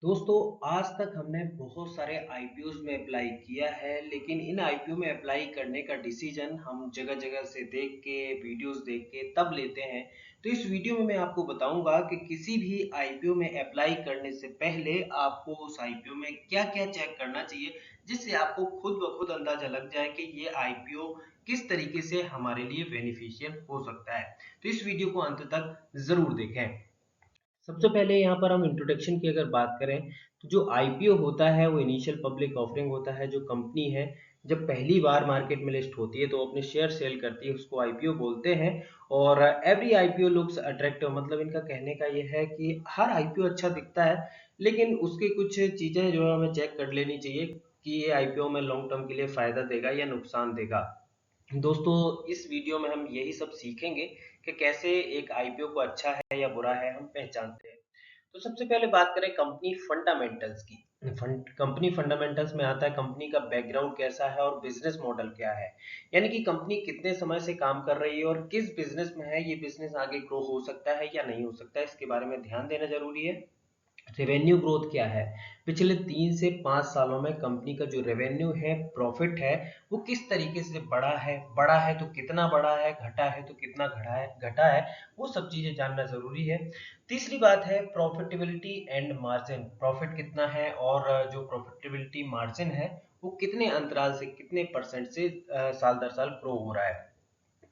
दोस्तों, आज तक हमने बहुत सारे आईपीओज में अप्लाई किया है, लेकिन इन आईपीओ में अप्लाई करने का डिसीजन हम जगह जगह से देख के, वीडियोस देख के तब लेते हैं। तो इस वीडियो में मैं आपको बताऊंगा कि किसी भी आईपीओ में अप्लाई करने से पहले आपको उस आईपीओ में क्या क्या चेक करना चाहिए, जिससे आपको खुद ब खुद अंदाजा लग जाए कि ये आईपीओ किस तरीके से हमारे लिए बेनिफिशियल हो सकता है। तो इस वीडियो को अंत तक जरूर देखें। सबसे पहले यहाँ पर हम इंट्रोडक्शन की अगर बात करें, तो जो आईपीओ होता है वो इनिशियल पब्लिक ऑफरिंग होता है। जो कंपनी है जब पहली बार मार्केट में लिस्ट होती है तो अपने शेयर सेल करती है, उसको आईपीओ बोलते हैं। और एवरी आईपीओ लुक्स अट्रैक्टिव, मतलब इनका कहने का ये है कि हर आईपीओ अच्छा दिखता है, लेकिन उसकी कुछ चीजें जो है हमें चेक कर लेनी चाहिए कि ये आईपीओ में लॉन्ग टर्म के लिए फायदा देगा या नुकसान देगा। दोस्तों, इस वीडियो में हम यही सब सीखेंगे कि कैसे एक आईपीओ को अच्छा है या बुरा है हम पहचानते हैं। तो सबसे पहले बात करें कंपनी फंडामेंटल्स की। कंपनी फंडामेंटल्स में आता है कंपनी का बैकग्राउंड कैसा है और बिजनेस मॉडल क्या है, यानी कि कंपनी कितने समय से काम कर रही है और किस बिजनेस में है, ये बिजनेस आगे ग्रो हो सकता है या नहीं हो सकता है, इसके बारे में ध्यान देना जरूरी है। रेवेन्यू ग्रोथ क्या है, पिछले 3 से 5 सालों में कंपनी का जो रेवेन्यू है, प्रॉफिट है, वो किस तरीके से बढ़ा है तो कितना बढ़ा है, घटा है तो कितना घटा है, वो सब चीजें जानना जरूरी है। तीसरी बात है प्रॉफिटेबिलिटी एंड मार्जिन, प्रॉफिट कितना है और जो प्रॉफिटेबिलिटी मार्जिन है वो कितने अंतराल से, कितने परसेंट से साल दर साल ग्रो हो रहा है।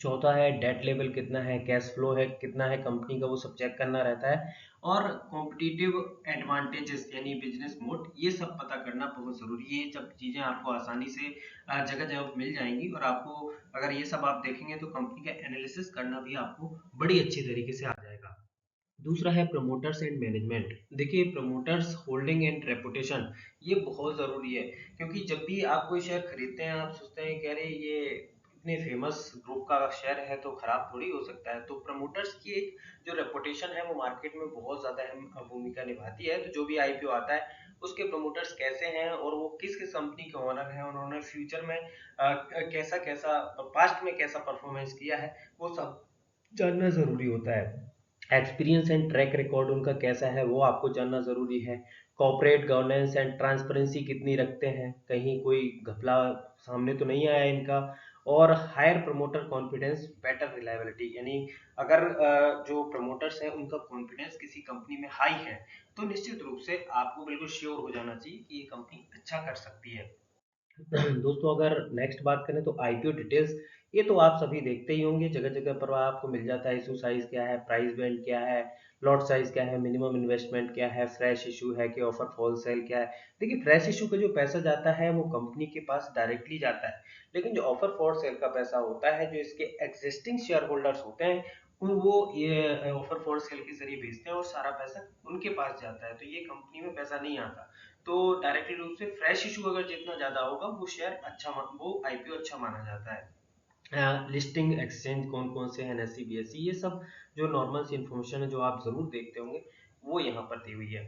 चौथा है डेट लेवल कितना है, कैश फ्लो है कितना है कंपनी का, वो सब चेक करना रहता है। और कॉम्पिटिटिव एडवांटेजेस यानी बिजनेस मोड, ये सब पता करना बहुत जरूरी है। ये सब चीजें आपको आसानी से जगह जगह मिल जाएंगी, और आपको अगर ये सब आप देखेंगे तो कंपनी का एनालिसिस करना भी आपको बड़ी अच्छी तरीके से आ जाएगा। दूसरा है प्रमोटर्स एंड मैनेजमेंट। देखिए, प्रमोटर्स होल्डिंग एंड रेपुटेशन, ये बहुत ज़रूरी है, क्योंकि जब भी आप कोई शेयर खरीदते हैं आप सोचते हैं कि अरे ये इतने फेमस ग्रुप का शेयर है तो खराब थोड़ी हो सकता है। तो प्रमोटर्स की एक जो रेपुटेशन है वो मार्केट में बहुत ज़्यादा अहम भूमिका निभाती है। तो जो भी आईपीओ आता है उसके प्रमोटर्स कैसे हैं और वो किस किस कंपनी के ओनर हैं, उन्होंने फ्यूचर में कैसा कैसा, पास्ट में कैसा परफॉर्मेंस किया है, वो सब जानना ज़रूरी होता है। एक्सपीरियंस एंड ट्रैक रिकॉर्ड उनका कैसा है वो आपको जानना ज़रूरी है। कॉर्पोरेट गवर्नेंस एंड ट्रांसपेरेंसी कितनी रखते हैं, कहीं कोई घपला सामने तो नहीं आया इनका। और higher promoter confidence better reliability, यानी अगर जो प्रमोटर्स हैं उनका कॉन्फिडेंस किसी कंपनी में हाई है तो निश्चित रूप से आपको बिल्कुल श्योर हो जाना चाहिए कि ये कंपनी अच्छा कर सकती है। दोस्तों, अगर नेक्स्ट बात करें तो आईपीओ डिटेल्स, ये तो आप सभी देखते ही होंगे, जगह जगह पर आपको मिल जाता है। इशू साइज क्या है, प्राइस बैंड क्या है, लॉट साइज क्या है, मिनिमम इन्वेस्टमेंट क्या है, फ्रेश इशू है कि ऑफर फॉल सेल क्या है। देखिए, फ्रेश इशू का जो पैसा जाता है वो कंपनी के पास डायरेक्टली जाता है, लेकिन जो ऑफर फॉर सेल का पैसा होता है, जो इसके एग्जिस्टिंग शेयर होल्डर्स होते हैं, वो ये ऑफर फॉर सेल के जरिए भेजते हैं और सारा पैसा उनके पास जाता है, तो ये कंपनी में पैसा नहीं आता। तो डायरेक्टली रूप से फ्रेश इशू अगर जितना ज्यादा होगा वो शेयर अच्छा वो आईपीओ अच्छा माना जाता है। लिस्टिंग एक्सचेंज कौन कौन से हैं, एनएससी बीएससी, ये सब जो नॉर्मल सी इन्फॉर्मेशन है जो आप जरूर देखते होंगे, वो यहाँ पर दी हुई है।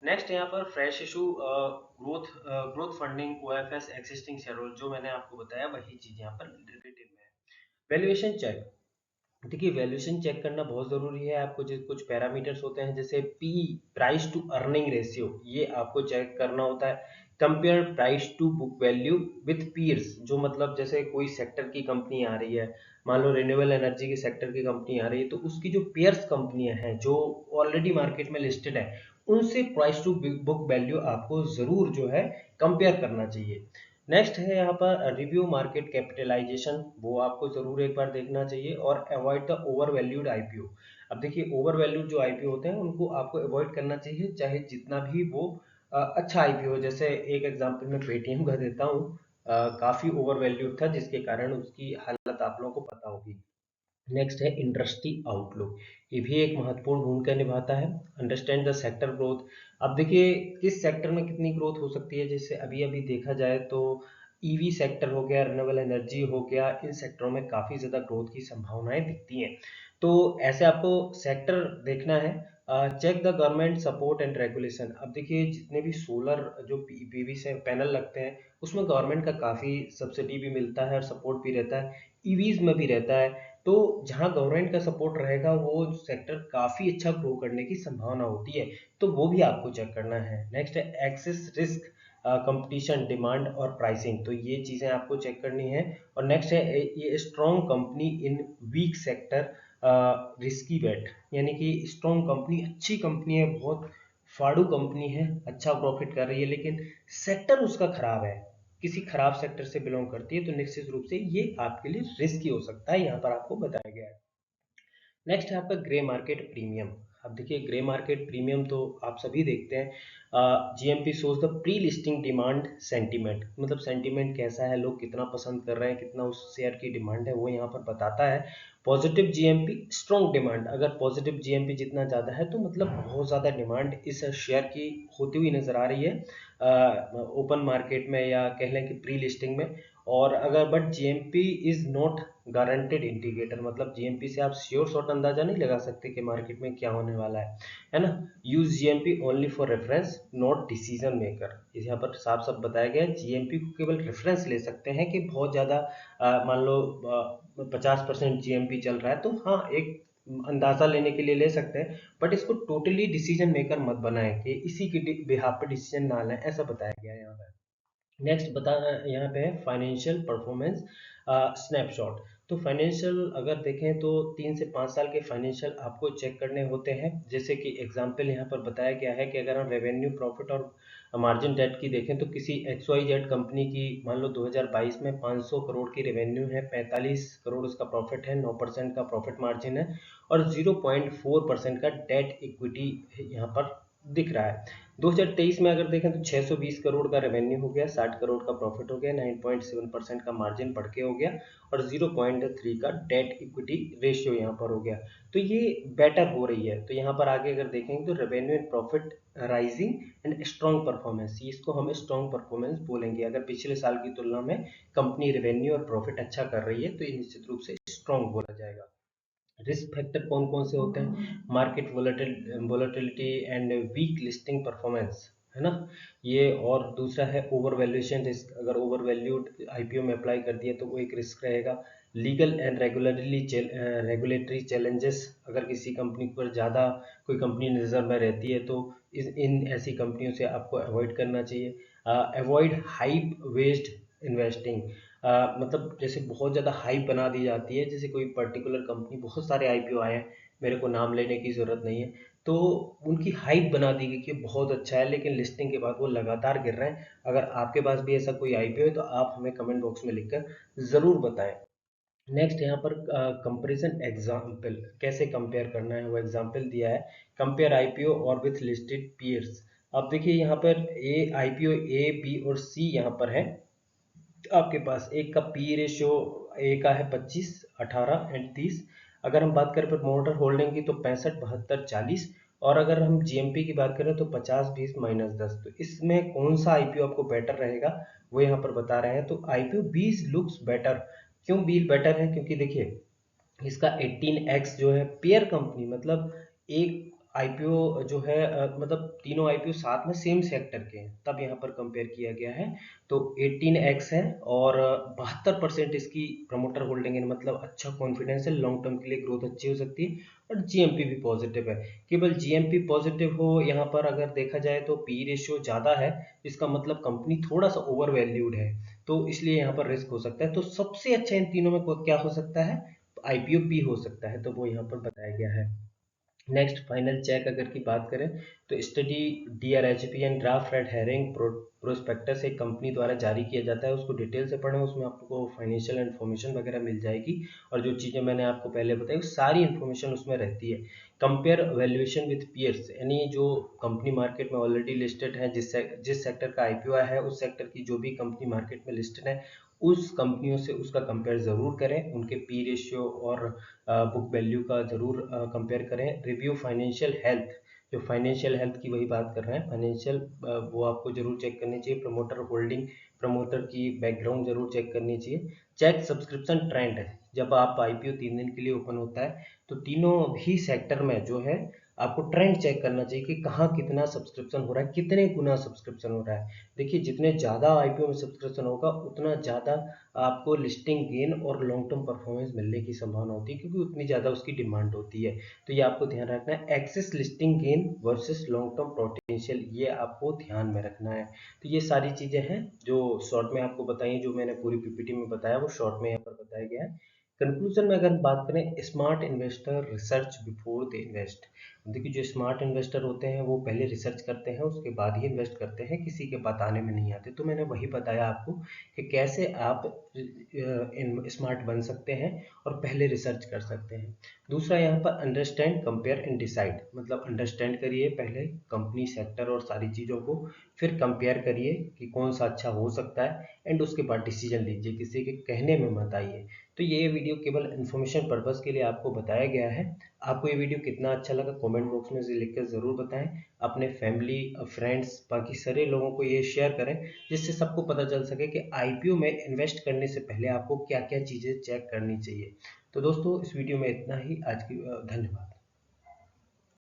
नेक्स्ट यहाँ पर fresh issue, growth funding, OFS, existing share holder, जो मैंने आपको बताया वही चीज यहाँ पर रिलेटेड में है। वैल्यूएशन चेक, देखिए वैल्यूएशन चेक करना बहुत ज़रूरी है। आपको जो कुछ पैरामीटर्स होते हैं जैसे P, price to earning ratio, ये आपको चेक करना होता है। Compare price to book value with peers, जो मतलब जैसे कोई सेक्टर की कंपनी आ रही है, मान लो रिन्यूएबल एनर्जी के सेक्टर की कंपनी आ रही है, तो उसकी जो पेयर्स कंपनियां हैं जो ऑलरेडी मार्केट में लिस्टेड है, उनसे प्राइस टू बुक वैल्यू आपको ज़रूर जो है कंपेयर करना चाहिए। नेक्स्ट है यहाँ पर रिव्यू मार्केट कैपिटलाइजेशन, वो आपको जरूर एक बार देखना चाहिए। और avoid the over valued IPO, अब देखिए ओवर वैल्यूड जो आईपीओ होते हैं उनको आपको अवॉइड करना चाहिए, चाहे जितना भी वो अच्छा आईपीओ हो। जैसे एक एग्जांपल मैं पेटीएम का देता हूँ, काफी ओवर वैल्यूड था जिसके कारण उसकी हालत आप लोगों को पता होगी। नेक्स्ट है इंडस्ट्री आउटलुक, ये भी एक महत्वपूर्ण भूमिका निभाता है। अंडरस्टैंड द सेक्टर ग्रोथ, अब देखिए किस सेक्टर में कितनी ग्रोथ हो सकती है। जैसे अभी अभी देखा जाए तो ईवी सेक्टर हो गया, रिन्यूएबल एनर्जी हो गया, इन सेक्टरों में काफी ज्यादा ग्रोथ की संभावनाएं दिखती हैं। तो ऐसे आपको सेक्टर देखना है। Check the government support and regulation, अब देखिए जितने भी सोलर जो पीवी से पैनल लगते हैं उसमें गवर्नमेंट का काफी सब्सिडी भी मिलता है और सपोर्ट भी रहता है, ईवीज में भी रहता है। तो जहां गवर्नमेंट का सपोर्ट रहेगा वो सेक्टर काफी अच्छा ग्रो करने की संभावना होती है, तो वो भी आपको चेक करना है। नेक्स्ट है एक्सेस रिस्क, कंपटीशन, डिमांड और प्राइसिंग, तो ये चीजें आपको चेक करनी है। और नेक्स्ट है ये strong company in weak sector, risky bet, यानी कि स्ट्रॉन्ग कंपनी, अच्छी कंपनी है, बहुत फाड़ू कंपनी है, अच्छा प्रॉफिट कर रही है, लेकिन सेक्टर उसका खराब है, किसी खराब सेक्टर से बिलोंग करती है, तो निश्चित रूप से ये आपके लिए रिस्की हो सकता है, यहाँ पर आपको बताया गया है। नेक्स्ट है आपका ग्रे मार्केट प्रीमियम। अब देखिए ग्रे मार्केट प्रीमियम तो आप सभी देखते हैं, GMP shows the pre listing demand sentiment, मतलब सेंटीमेंट कैसा है, लोग कितना पसंद कर रहे हैं, कितना उस शेयर की डिमांड है, वो यहाँ पर बताता है। पॉजिटिव जीएमपी स्ट्रॉन्ग डिमांड, अगर पॉजिटिव जीएमपी जितना ज़्यादा है तो मतलब बहुत ज़्यादा डिमांड इस शेयर की होती हुई नजर आ रही है ओपन मार्केट में, या कह लें कि प्री लिस्टिंग में। और अगर but GMP is not guaranteed indicator, मतलब जीएमपी से आप श्योर शॉट अंदाजा नहीं लगा सकते कि मार्केट में क्या होने वाला है ना। Use GMP only for reference not decision maker, यहाँ पर साफ साफ बताया गया है, जीएमपी को केवल रेफरेंस ले सकते हैं कि बहुत ज्यादा मान लो 50% जीएमपी चल रहा है, तो हाँ एक अंदाजा लेने के लिए ले सकते हैं, बट इसको टोटली डिसीजन मेकर मत बनाए कि इसी के बिहाफ पे डिसीजन ना लें, ऐसा बताया गया है यहाँ पर। नेक्स्ट बता यहाँ पे है फाइनेंशियल परफॉर्मेंस स्नैपशॉट। तो फाइनेंशियल अगर देखें तो 3 से 5 साल के फाइनेंशियल आपको चेक करने होते हैं, जैसे कि एग्जांपल यहाँ पर बताया गया है कि अगर हम रेवेन्यू, प्रॉफिट और मार्जिन डेट की देखें तो किसी एक्स वाई जेड कंपनी की मान लो 2022 में 500 करोड़ की रेवेन्यू है, 45 करोड़ उसका प्रॉफिट है, 9% का प्रॉफिट मार्जिन है और 0.4% का डेट इक्विटी यहाँ पर दिख रहा है। 2023 में अगर देखें तो 620 करोड़ का रेवेन्यू हो गया, 60 करोड़ का प्रॉफिट हो गया, 9.7% का मार्जिन बढ़ के हो गया और 0.3 का डेट इक्विटी रेशियो यहाँ पर हो गया, तो ये बेटर हो रही है। तो यहाँ पर आगे अगर देखेंगे तो revenue and profit rising and strong performance, इसको हम स्ट्रॉन्ग परफॉर्मेंस बोलेंगे। अगर पिछले साल की तुलना में कंपनी रेवेन्यू और प्रॉफिट अच्छा कर रही है तो ये निश्चित रूप से स्ट्रॉन्ग बोला जाएगा। रिस्क फैक्टर कौन कौन से होते हैं, market volatility and weak listing performance, है ना ये। और दूसरा है ओवर वैल्यूएशन रिस्क, अगर ओवर वैल्यूड आईपीओ में अप्लाई कर दिया तो वो एक रिस्क रहेगा। लीगल एंड रेगुलेटरी चैलेंजेस, अगर किसी कंपनी पर ज़्यादा कोई कंपनी नज़र में रहती है तो इन ऐसी कंपनियों से आपको अवॉइड करना चाहिए। अवॉइड हाइप वेस्ड इन्वेस्टिंग, मतलब जैसे बहुत ज़्यादा हाइप बना दी जाती है, जैसे कोई पर्टिकुलर कंपनी, बहुत सारे आईपीओ आए हैं, मेरे को नाम लेने की ज़रूरत नहीं है, तो उनकी हाइप बना दी गई कि बहुत अच्छा है, लेकिन लिस्टिंग के बाद वो लगातार गिर रहे हैं। अगर आपके पास भी ऐसा कोई आईपीओ है तो आप हमें कमेंट बॉक्स में लिखकर ज़रूर बताएं। नेक्स्ट यहाँ पर कंपैरिजन एग्जाम्पल, कैसे कंपेयर करना है वो एग्जाम्पल दिया है। कंपेयर आईपीओ और विथ लिस्टेड पीयर्स। अब देखिए यहाँ पर ए आईपीओ ए बी और सी यहाँ पर है आपके पास। एक का पी रेशियो ए का है 25, 18 एंड 30। अगर हम बात करें प्रमोटर होल्डिंग की तो 65, 72, 40। और अगर हम जीएमपी की बात करें तो 50, 20, -10। तो इसमें कौन सा आईपीओ आपको बेटर रहेगा वो यहाँ पर बता रहे हैं। तो आईपीओ 20 लुक्स बेटर। क्यों बी बेटर है, क्योंकि देखिए इसका 18x जो है पेयर कंपनी, मतलब एक आईपीओ जो है मतलब तीनों आईपीओ साथ में सेम सेक्टर के हैं, तब यहाँ पर कंपेयर किया गया है। तो 18x है और 72% इसकी प्रमोटर होल्डिंग है, मतलब अच्छा कॉन्फिडेंस है, लॉन्ग टर्म के लिए ग्रोथ अच्छी हो सकती है। और जीएमपी भी पॉजिटिव है, केवल जीएमपी पॉजिटिव हो यहाँ पर अगर देखा जाए तो पी रेशियो ज़्यादा है, इसका मतलब कंपनी थोड़ा सा ओवर वैल्यूड है, तो इसलिए यहाँ पर रिस्क हो सकता है। तो सबसे अच्छा इन तीनों में क्या हो सकता है, आईपीओ भी हो सकता है, तो वो यहाँ पर बताया गया है। नेक्स्ट फाइनल चेक अगर की बात करें तो study DRHP and draft red herring prospectus एक कंपनी द्वारा जारी किया जाता है, उसको डिटेल से पढ़ें, उसमें आपको फाइनेंशियल इन्फॉर्मेशन वगैरह मिल जाएगी और जो चीज़ें मैंने आपको पहले बताई वो सारी इन्फॉर्मेशन उसमें रहती है। कंपेयर वैल्यूएशन विथ पीयर्स, यानी जो कंपनी मार्केट में ऑलरेडी लिस्टेड है, जिस सेक्टर का आईपीओ है उस सेक्टर की जो भी कंपनी मार्केट में लिस्टेड है उस कंपनियों से उसका कंपेयर ज़रूर करें, उनके पी रेशियो और बुक वैल्यू का ज़रूर कंपेयर करें। रिव्यू फाइनेंशियल हेल्थ, जो फाइनेंशियल हेल्थ की वही बात कर रहे हैं, फाइनेंशियल वो आपको जरूर चेक करनी चाहिए। प्रमोटर होल्डिंग, प्रमोटर की बैकग्राउंड जरूर चेक करनी चाहिए। चेक सब्सक्रिप्शन ट्रेंड है, जब आप आईपीओ 3 दिन के लिए ओपन होता है तो तीनों भी सेक्टर में जो है आपको ट्रेंड चेक करना चाहिए कि कहाँ कितना सब्सक्रिप्शन हो रहा है, कितने गुना सब्सक्रिप्शन हो रहा है। देखिए जितने ज़्यादा आईपीओ में सब्सक्रिप्शन होगा उतना ज़्यादा आपको लिस्टिंग गेन और लॉन्ग टर्म परफॉर्मेंस मिलने की संभावना होती है, क्योंकि उतनी ज़्यादा उसकी डिमांड होती है। तो ये आपको ध्यान रखना है, excess listing gain versus long term potential, ये आपको ध्यान में रखना है। तो ये सारी चीज़ें हैं जो शॉर्ट में आपको बताई, जो मैंने पूरी पीपीटी में बताया वो शॉर्ट में यहाँ पर बताया गया है। कंक्लूजन में अगर बात करें, smart investor research before they invest. देखिए जो स्मार्ट इन्वेस्टर होते हैं वो पहले रिसर्च करते हैं, उसके बाद ही इन्वेस्ट करते हैं, किसी के बताने में नहीं आते। तो मैंने वही बताया आपको कि कैसे आप स्मार्ट बन सकते हैं और पहले रिसर्च कर सकते हैं। दूसरा यहाँ पर अंडरस्टैंड, कंपेयर एंड डिसाइड, मतलब अंडरस्टैंड करिए पहले कंपनी, सेक्टर और सारी चीज़ों को, फिर कंपेयर करिए कि कौन सा अच्छा हो सकता है, एंड उसके बाद डिसीजन लीजिए, किसी के कहने में मत आइए। तो ये वीडियो केवल इन्फॉर्मेशन पर्पज़ के लिए आपको बताया गया है। आपको ये वीडियो कितना अच्छा लगा कमेंट बॉक्स में से लिखकर ज़रूर बताएं। अपने फैमिली, फ्रेंड्स, बाकी सारे लोगों को ये शेयर करें, जिससे सबको पता चल सके कि आईपीओ में इन्वेस्ट करने से पहले आपको क्या क्या चीज़ें चेक करनी चाहिए। तो दोस्तों इस वीडियो में इतना ही। आज की धन्यवाद।